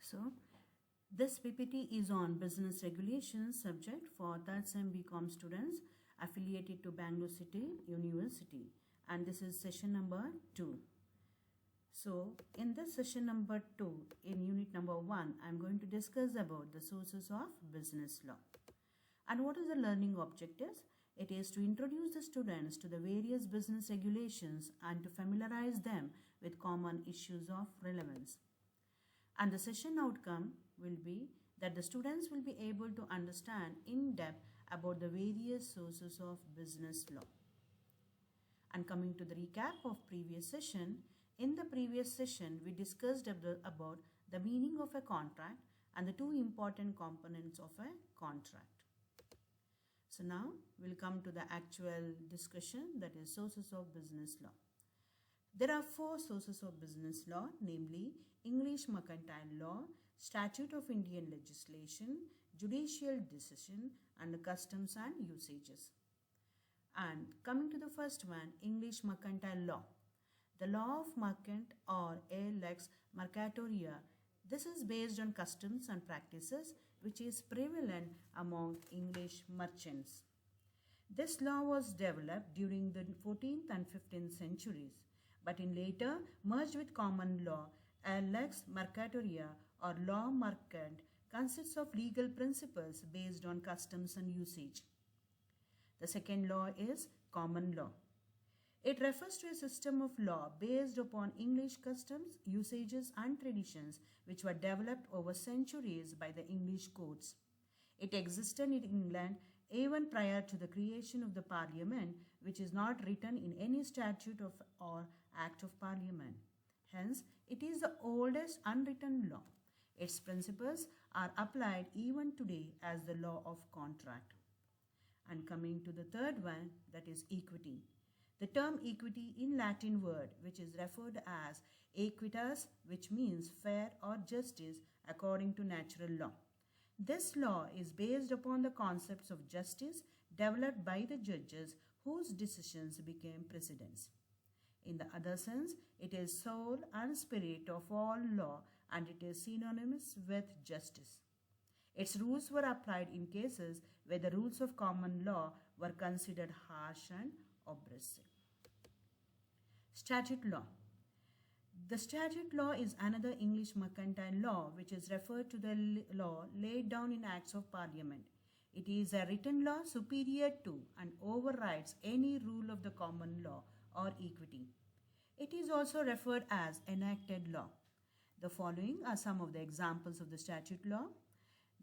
So this PPT is on business regulations subject for third sem BCom students affiliated to Bangalore City University, and this is session number 2. So in this session number 2, in unit number 1, I am going to discuss about the sources of business law. And what is the learning objectives? It is to introduce the students to the various business regulations and to familiarize them with common issues of relevance. And the session outcome will be that the students will be able to understand in depth about the various sources of business law. And coming to the recap of previous session, in the previous session we discussed about the meaning of a contract and the two important components of a contract. So now we'll come to the actual discussion, that is sources of business law. There are 4 sources of business law, namely English Mercantile Law, Statute of Indian Legislation, Judicial Decision, and Customs and Usages. And coming to the first one, English Mercantile Law. The law of mercant or lex mercatoria. This is based on customs and practices which is prevalent among English merchants. This law was developed during the 14th and 15th centuries, but in later merged with common law. A lex mercatoria or law mercant consists of legal principles based on customs and usage. The second law is common law. It refers to a system of law based upon English customs, usages and traditions which were developed over centuries by the English courts. It existed in England even prior to the creation of the Parliament, which is not written in any statute or Act of Parliament. Hence, it is the oldest unwritten law. Its principles are applied even today as the law of contract. And coming to the third one, that is equity. The term equity in Latin word, which is referred as equitas, which means fair or justice according to natural law. This law is based upon the concepts of justice developed by the judges whose decisions became precedents. In the other sense, it is soul and spirit of all law, and it is synonymous with justice. Its rules were applied in cases where the rules of common law were considered harsh and oppressive. Statute law. The statute law is another English mercantile law which is referred to the law laid down in Acts of Parliament. It is a written law superior to and overrides any rule of the common law or equity. It is also referred as enacted law. The following are some of the examples of the statute law.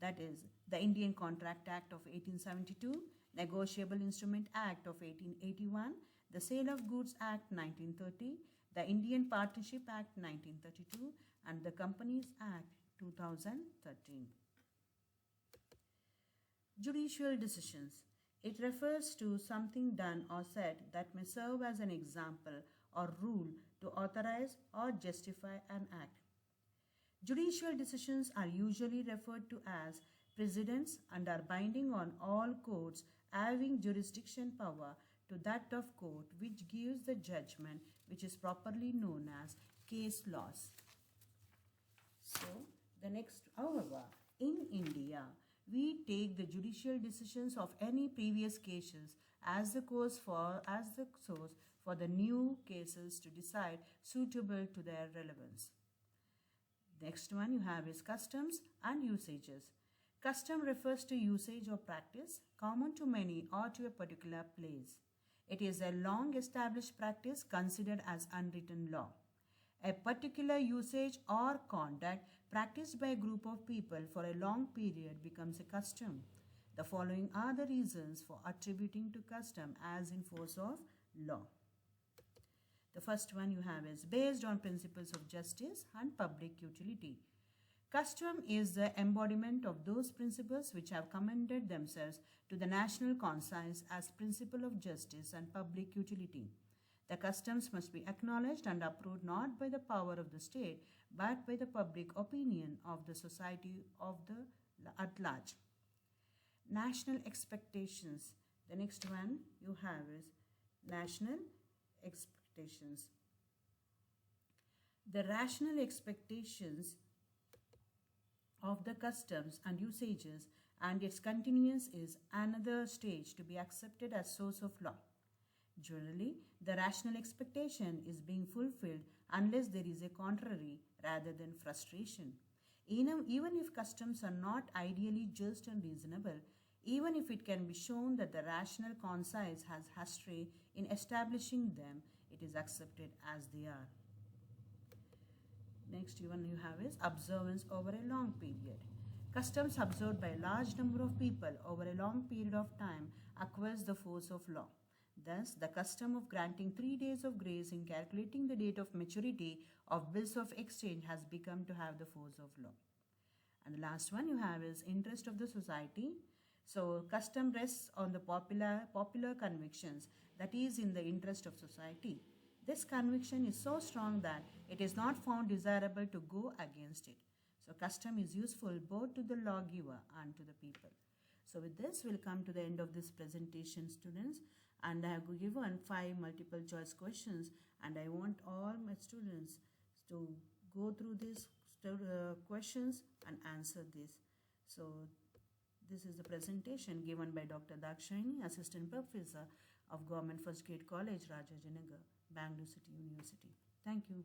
That is the Indian Contract Act of 1872, Negotiable Instrument Act of 1881, the Sale of Goods Act 1930, the Indian Partnership Act 1932, and the Companies Act 2013. Judicial decisions. It refers to something done or said that may serve as an example or rule to authorize or justify an act. Judicial decisions are usually referred to as precedents and are binding on all courts having jurisdiction power to that of court which gives the judgment, which is properly known as case laws. So the next, however, in India, we take the judicial decisions of any previous cases as the source for the new cases to decide suitable to their relevance. Next one you have is customs and usages. Custom refers to usage or practice common to many or to a particular place. It is a long established practice considered as unwritten law. A particular usage or conduct practiced by a group of people for a long period becomes a custom. The following are the reasons for attributing to custom as in force of law. The first one you have is based on principles of justice and public utility. Custom is the embodiment of those principles which have commended themselves to the national conscience as principle of justice and public utility. The customs must be acknowledged and approved not by the power of the state but by the public opinion of the society at large. National expectations. The next one you have is national expectations. The rational expectations of the customs and usages, and its continuance is another stage to be accepted as source of law. Generally, the rational expectation is being fulfilled unless there is a contrary rather than frustration. Even if customs are not ideally just and reasonable, even if it can be shown that the rational conscience has history in establishing them, it is accepted as they are. Next one you have is observance over a long period. Customs observed by a large number of people over a long period of time acquires the force of law. Thus, the custom of granting 3 days of grace in calculating the date of maturity of bills of exchange has become to have the force of law. And the last one you have is interest of the society. So, custom rests on the popular convictions that is in the interest of society. This conviction is so strong that it is not found desirable to go against it. So, custom is useful both to the lawgiver and to the people. So, with this, we'll come to the end of this presentation, students. And I have given 5 multiple choice questions, and I want all my students to go through these questions and answer this. So, this is the presentation given by Dr. Dakshayani, Assistant Professor of Government First Grade College, Rajajinagar, Bangalore City University. Thank you.